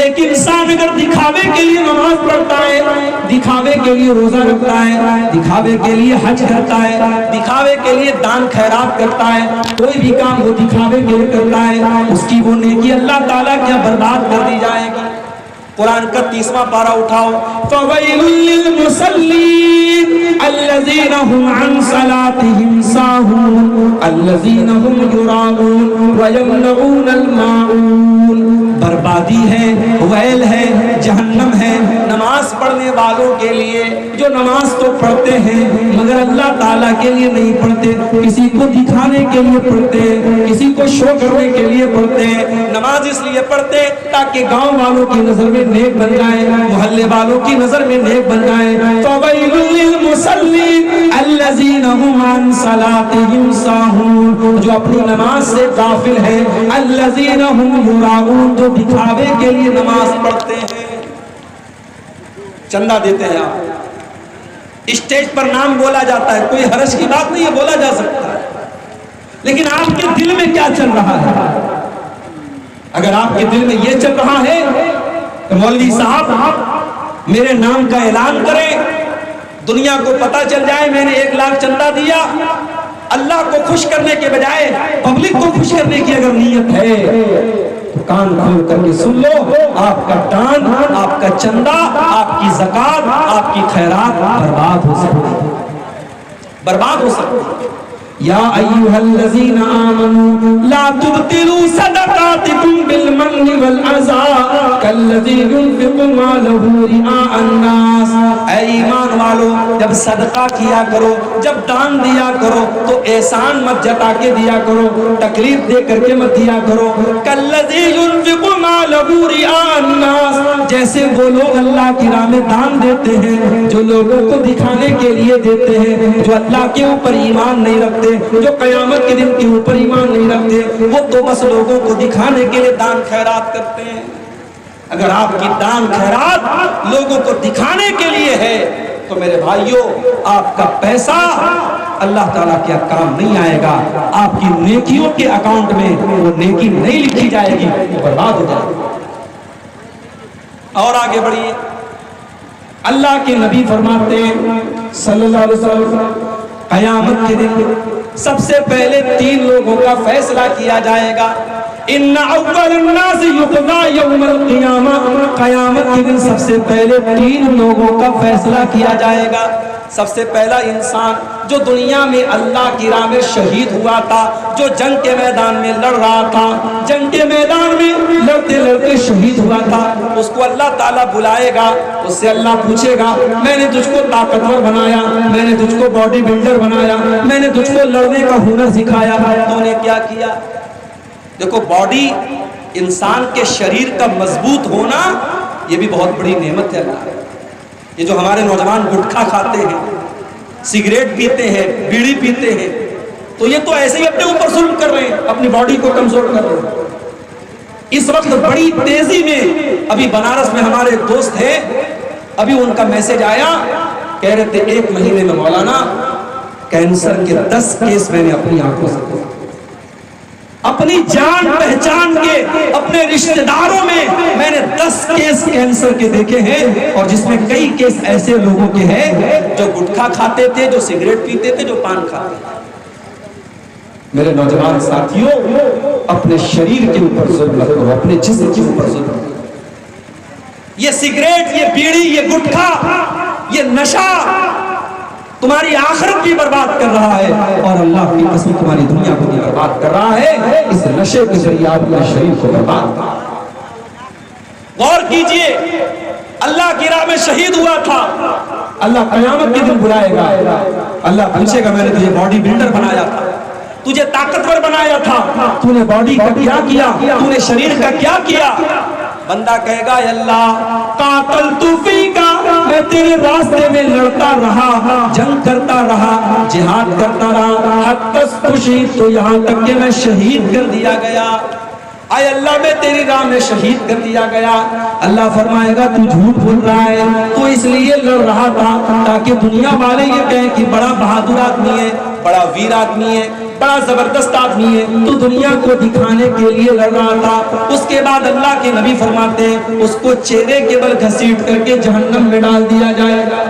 ایک انسان اگر دکھاوے کے لیے نماز پڑھتا ہے، دکھاوے کے لیے روزہ رکھتا ہے، دکھاوے کے لیے حج کرتا ہے، دکھاوے کے لیے دان خیرات کرتا ہے، کوئی بھی کام وہ دکھاوے کے لیے کرتا ہے، اس کی وہ نیکی اللہ تعالیٰ کیا برباد کر دی جائے گی۔ قرآن کا 30واں پارہ اٹھاؤ، فَوَيْلٌ لِّلْمُصَلِّينَ الَّذِينَ هُمْ عَنْ صَلَاتِهِمْ سَاهُونَ الَّذِينَ هُمْ يُرَاءُونَ وَيَمْنَعُونَ الْمَاعُونَ۔ بربادی ہے، ویل ہے، جہنم ہے نماز پڑھنے والوں کے لیے جو نماز تو پڑھتے ہیں مگر اللہ تعالیٰ کے لیے نہیں پڑھتے، کسی کو دکھانے کے لیے پڑھتے، کسی کو شو کرنے کے لیے پڑھتے۔ نماز اس لیے پڑھتے تاکہ گاؤں والوں کی نظر میں نیک بن جائے، محلے والوں کی نظر میں نیک بن جائے۔ فَوَيْلٌ لِّلْمُصَلِّينَ الَّذِينَ هُمْ عَنْ صَلَاتِهِمْ سَاهُونَ، جو اپنی نماز سے غافل ہے، الَّذِينَ هُمْ يُرَاءُونَ، جو دکھاوے کے لیے نماز پڑھتے ہیں، چندہ دیتے ہیں۔ آپ اسٹیج پر نام بولا جاتا ہے، کوئی حرج کی بات نہیں ہے، بولا جا سکتا ہے، لیکن آپ کے دل میں کیا چل رہا ہے؟ اگر آپ کے دل میں یہ چل رہا ہے کہ مولوی صاحب میرے نام کا اعلان کریں، دنیا کو پتہ چل جائے میں نے 1 لاکھ چندہ دیا، اللہ کو خوش کرنے کے بجائے پبلک کو خوش کرنے کی اگر نیت ہے تو کان کھول کر کے سن لو، آپ کا دان، آپ کا چندہ، آپ کی زکات، آپ کی خیرات برباد ہو سکتی، برباد ہو سکتی۔ یا ایھا الذین آمنوا لا تبطلوا صدقاتکم بالمن والعذى کالذی ينفق مالہ رئاء الناس۔ اے ایمان والو، جب صدقہ کیا کرو، جب دان دیا کرو تو احسان مت جتا کے دیا کرو، تکلیف دے کر کے مت دیا کرو۔ کالذی ينفق مالہ رئاء الناس، جیسے وہ لوگ اللہ کی راہ میں دان دیتے ہیں جو لوگوں کو دکھانے کے لیے دیتے ہیں، جو اللہ کے اوپر ایمان نہیں رکھتے، جو قیامت کے دن کے اوپر ایمان نہیں رکھتے، وہ تو بس لوگوں کو دکھانے کے لیے دان خیرات کرتے ہیں۔ اگر آپ کی دان خیرات لوگوں کو دکھانے کے لیے ہے تو میرے بھائیوں آپ کا پیسہ اللہ تعالیٰ کیا کام نہیں آئے گا، آپ کی نیکیوں کے اکاؤنٹ میں وہ نیکی نہیں لکھی جائے گی، وہ برباد ہو جائے گی۔ اور آگے بڑھیے، اللہ کے نبی فرماتے ہیں صلی اللہ علیہ وسلم، قیامت کے دن سب سے پہلے 3 لوگوں کا فیصلہ کیا جائے گا۔ ان اول الناس یقضی یوم القیامہ، قیامت کے دن سب سے پہلے 3 لوگوں کا فیصلہ کیا جائے گا۔ سب سے پہلا انسان جو دنیا میں اللہ کی راہ میں شہید ہوا تھا، جو جنگ کے میدان میں لڑ رہا تھا، جنگ کے میدان میں لڑتے لڑتے شہید ہوا تھا، اس کو اللہ تعالیٰ بلائے گا، اس سے اللہ پوچھے گا میں نے تجھ کو طاقتور بنایا، میں نے تجھ کو باڈی بلڈر بنایا، میں نے تجھ کو لڑنے کا ہنر سکھایا، تو نے کیا کیا؟ دیکھو باڈی، انسان کے شریر کا مضبوط ہونا یہ بھی بہت بڑی نعمت ہے اللہ۔ یہ جو ہمارے نوجوان گٹکھا کھاتے ہیں، سگریٹ پیتے ہیں، بیڑی پیتے ہیں، تو یہ تو ایسے ہی اپنے اوپر ظلم کر رہے ہیں، اپنی باڈی کو کمزور کر رہے ہیں۔ اس وقت بڑی تیزی میں ابھی بنارس میں ہمارے ایک دوست ہیں، ابھی ان کا میسج آیا، کہہ رہے تھے 1 مہینے میں مولانا کینسر کے 10 کیس میں نے اپنی آنکھوں سے دیکھے، اپنی جان پہچان کے اپنے رشتہ داروں میں نے 10 کیس کینسر کے دیکھے ہیں، اور جس میں کئی کیس ایسے لوگوں کے ہیں جو گٹکھا کھاتے تھے، جو سگریٹ پیتے تھے، جو پان کھاتے تھے۔ میرے نوجوان ساتھیوں، اپنے شریر کے اوپر ظلم مت کرو، اپنے جسم کے اوپر ظلم مت کرو۔ یہ سگریٹ، یہ بیڑی، یہ گٹکھا، یہ نشہ تمہاری آخرت بھی برباد کر رہا ہے، اور اللہ کی قسم تمہاری دنیا کو بھی برباد کر رہا ہے۔ اس نشے کے ذریعے آپ اپنے شریر کو برباد کر رہا ہے۔ غور کیجئے، اللہ کی راہ میں شہید ہوا تھا، اللہ قیامت کے دن بلائے گا، اللہ پوچھے گا میں نے تجھے باڈی بلڈر بنایا تھا، تجھے طاقتور بنایا تھا، تو نے باڈی کا کیا کیا، تو نے شریر کا کیا کیا؟ بندہ کہے گا اے اللہ قاتلت فیکا، میں تیرے راستے میں لڑتا رہا، جنگ کرتا رہا، جہاد کرتا رہا، حتی استشہدت، تو یہاں تک کہ میں شہید کر دیا گیا۔ اے اللہ میں تیری راہ میں شہید کر دیا گیا۔ اللہ فرمائے گا تو جھوٹ بول رہا ہے، تو اس لیے لڑ رہا تھا تاکہ دنیا والے یہ کہیں کہ بڑا بہادر آدمی ہے، بڑا ویر آدمی ہے, بڑا زبردست آدمی ہے, تو دنیا کو دکھانے کے لیے لڑ رہا تھا. اس کے بعد اللہ کے نبی فرماتے ہیں اس کو چہرے کے بل گھسیٹ کر کے جہنم میں ڈال دیا جائے گا.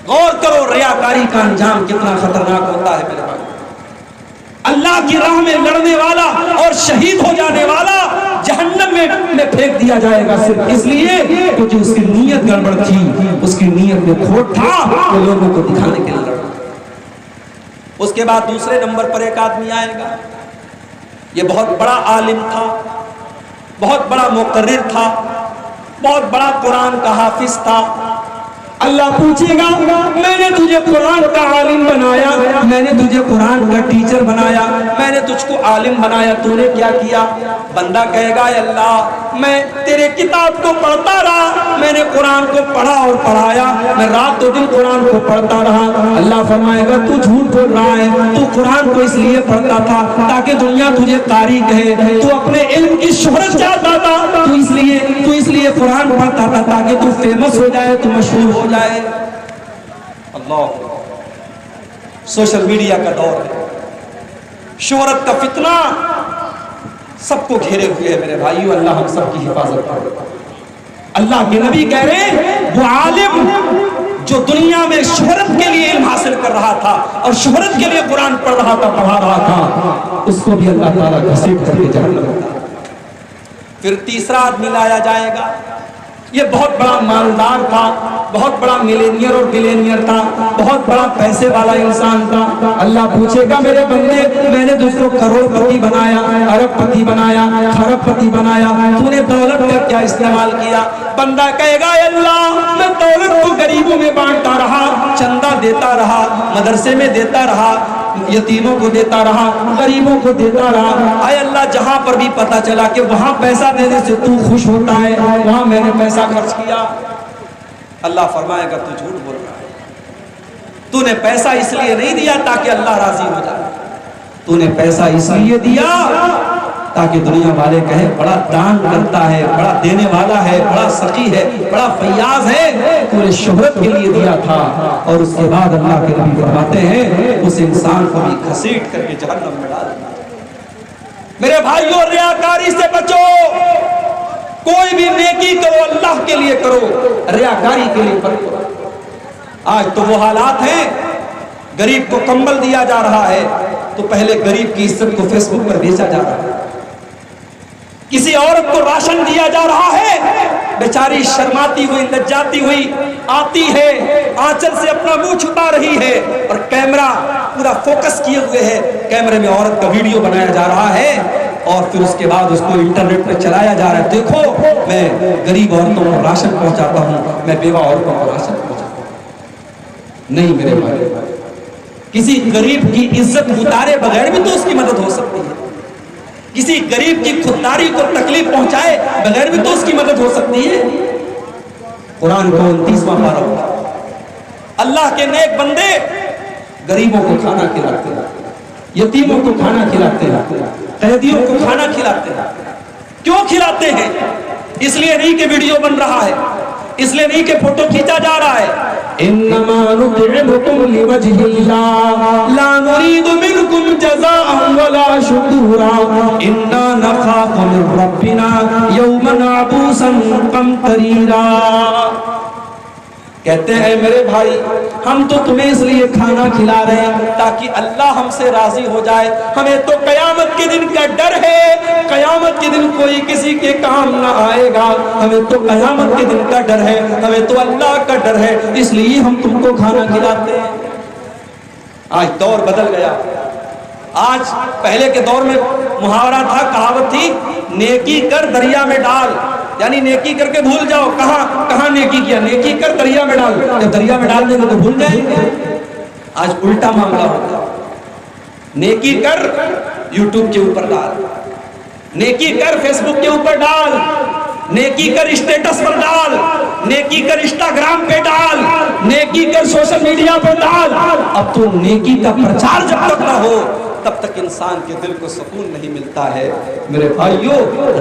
غور کرو ریاکاری کا انجام کتنا خطرناک ہوتا ہے میرے بھائی. اللہ کی راہ میں لڑنے والا اور شہید ہو جانے والا جہنم میں پھینک دیا جائے گا صرف اس لیے کہ جو اس کی نیت گڑبڑ تھی, اس کی نیت میں کھوٹ تھا, وہ لوگوں کو دکھانے کے لیے لڑا. اس کے بعد دوسرے نمبر پر ایک آدمی آئے گا, یہ بہت بڑا عالم تھا, بہت بڑا مقرر تھا, بہت بڑا قرآن کا حافظ تھا. اللہ پوچھے گا میں نے تجھے قرآن کا عالم بنایا, میں نے تجھے قرآن کا ٹیچر بنایا, میں نے تجھ کو عالم بنایا, تو نے کیا کیا؟ بندہ کہے گا اے اللہ میں تیرے کتاب کو پڑھتا رہا, میں نے قرآن کو پڑھا اور پڑھایا, میں رات و دن قرآن کو پڑھتا رہا. اللہ فرمائے گا تو جھوٹ بول رہا ہے, تو قرآن کو اس لیے پڑھتا تھا تاکہ دنیا تجھے قاری کہے, تو اپنے علم کی شہرت چاہتا تھا, تو اس لیے قرآن پڑھتا تھا تاکہ تو فیمس ہو جائے, تو مشہور ہو جائے. اللہ, سوشل میڈیا کا دور ہے, شہرت کا فتنہ سب کو گھیرے ہوئے ہے میرے بھائیو. اللہ ہم سب کی حفاظت کرے. اللہ کے نبی کہہ رہے ہیں وہ عالم جو دنیا میں شہرت کے لیے علم حاصل کر رہا تھا اور شہرت کے لیے قرآن پڑھ رہا تھا, پڑھا رہا تھا, اس کو بھی اللہ تعالیٰ گھسیٹ کر کے جہنم میں ڈالے. پھر تیسرا آدمی لایا جائے گا, یہ بہت بڑا مالدار تھا, بہت بڑا ملینئر اور بلینئر تھا, بہت بڑا پیسے والا انسان تھا. اللہ پوچھے گا میرے بندے میں نے تجھ کو کروڑ پتی بنایا, ارب پتی بنایا, خرب پتی بنایا, تو نے دولت کا کیا استعمال کیا؟ بندہ کہے گا اے اللہ میں دولت کو غریبوں میں بانٹتا رہا, چندہ دیتا رہا, مدرسے میں دیتا رہا, یتیموں کو دیتا رہا, غریبوں کو دیتا رہا. اے اللہ جہاں پر بھی پتا چلا کہ وہاں پیسہ دینے سے تو خوش ہوتا ہے, وہاں میں نے پیسہ خرچ کیا. اللہ فرمائے گا تو جھوٹ بول رہا ہے, تو نے پیسہ اس لیے نہیں دیا تاکہ اللہ راضی ہو جائے, تو نے پیسہ اس لیے دیا تاکہ دنیا والے کہیں بڑا دان کرتا ہے, بڑا دینے والا ہے, بڑا سخی ہے, بڑا فیاض ہے. تو نے شہرت کے لیے دیا تھا. اور اس کے بعد اللہ کے نبی فرماتے ہیں اس انسان کو بھی گھسیٹ کر کے جہنم میں ڈال دیا. میرے بھائیوں ریاکاری سے بچو, کوئی بھی نیکی کرو اللہ کے لیے کرو, ریاکاری کے لیے کرو. آج تو وہ حالات ہیں, غریب کو کمبل دیا جا رہا ہے تو پہلے غریب کی عزت کو فیس بک پر بیچا جا رہا ہے. کسی عورت کو راشن دیا جا رہا ہے, بیچاری شرماتی ہوئی لجاتی ہوئی آتی ہے, آنچل سے اپنا منہ چھپا رہی ہے اور کیمرہ پورا فوکس کیے ہوئے ہے, کیمرے میں عورت کا ویڈیو بنایا جا رہا ہے اور پھر اس کے بعد اس کو انٹرنیٹ پہ چلایا جا رہا ہے. دیکھو میں غریب عورتوں کو راشن پہنچاتا ہوں, میں بیوہ عورتوں کو راشن پہنچاتا ہوں. نہیں میرے بھائی, کسی غریب کی عزت اتارے بغیر بھی تو اس کی مدد ہو سکتی ہے, کسی غریب کی خودداری کو تکلیف پہنچائے بغیر بھی تو اس کی مدد ہو سکتی ہے. قرآن کو 29واں پارہ ہوتا, اللہ کے نیک بندے غریبوں کو کھانا کھلاتے ہیں, یتیموں کو کھانا کھلاتے ہیں, قیدیوں کو کھانا کھلاتے ہیں. کیوں کھلاتے ہیں؟ اس لیے نہیں کہ ویڈیو بن رہا ہے, اس لیے نہیں کہ فوٹو کھینچا جا رہا ہے. انما نطعمکم لوجہ اللہ لا نرید منکم جزاء ولا شکورا انا نخاف من ربنا یوما عبوسا قمطریرا. کہتے ہیں میرے بھائی ہم تو تمہیں اس لیے کھانا کھلا رہے ہیں تاکہ اللہ ہم سے راضی ہو جائے. ہمیں تو قیامت کے دن کا ڈر ہے, قیامت کے دن کوئی کسی کے کام نہ آئے گا. ہمیں تو قیامت کے دن کا ڈر ہے, ہمیں تو اللہ کا ڈر ہے, اس لیے ہم تم کو کھانا کھلاتے ہیں. آج دور بدل گیا. آج پہلے کے دور میں محاورہ تھا, کہاوت تھی, نیکی کر دریا میں ڈال, یعنی نیکی کر کے بھول جاؤ. کہاں نیکی کیا, نیکی کر دریا میں ڈال. جب دریا میں ڈال دیں گے تو بھول جائیں گے. آج الٹا معاملہ ہوتا, نیکی کر یوٹیوب کے اوپر ڈال, نیکی کر فیس بک کے اوپر ڈال, نیکی کر اسٹیٹس پر ڈال, نیکی کر انسٹاگرام پہ ڈال, نیکی کر سوشل میڈیا پر ڈال. اب تو نیکی کا پرچار جب تک نہ ہو تب تک انسان کے دل کو سکون نہیں ملتا ہے. میرے بھائیو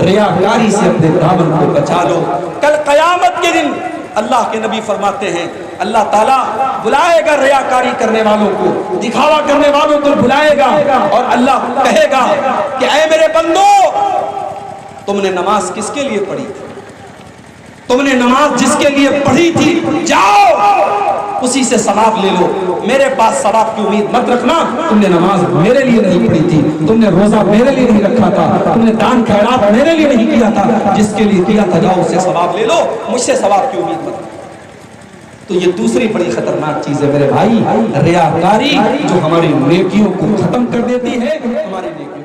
ریاکاری سے اپنے دامن کو بچا لو. کل قیامت کے دن اللہ کے نبی فرماتے ہیں اللہ تعالیٰ بلائے گا ریاکاری کرنے والوں کو، دکھاوا کرنے والوں کو بلائے گا، اور اللہ کہے گا کہ اے میرے بندو، تم نے نماز کس کے لیے پڑھی تھی؟ تم نے نماز جس کے لیے پڑھی تھی، جاؤ اسی سے ثواب لے لو، میرے پاس ثواب کی امید مت رکھنا۔ تم نے نماز میرے لیے نہیں پڑھی تھی، تم نے روزہ میرے لیے نہیں رکھا تھا، تم نے دان خیرات میرے لیے نہیں کیا تھا، جس کے لیے کیا تھا جاؤ اس سے ثواب لے لو، مجھ سے ثواب کی امید مت رکھنا۔ تو یہ دوسری بڑی خطرناک چیز ہے میرے بھائی، ریاکاری، جو ہماری نیکیوں کو ختم کر دیتی ہے، ہماری نیکیوں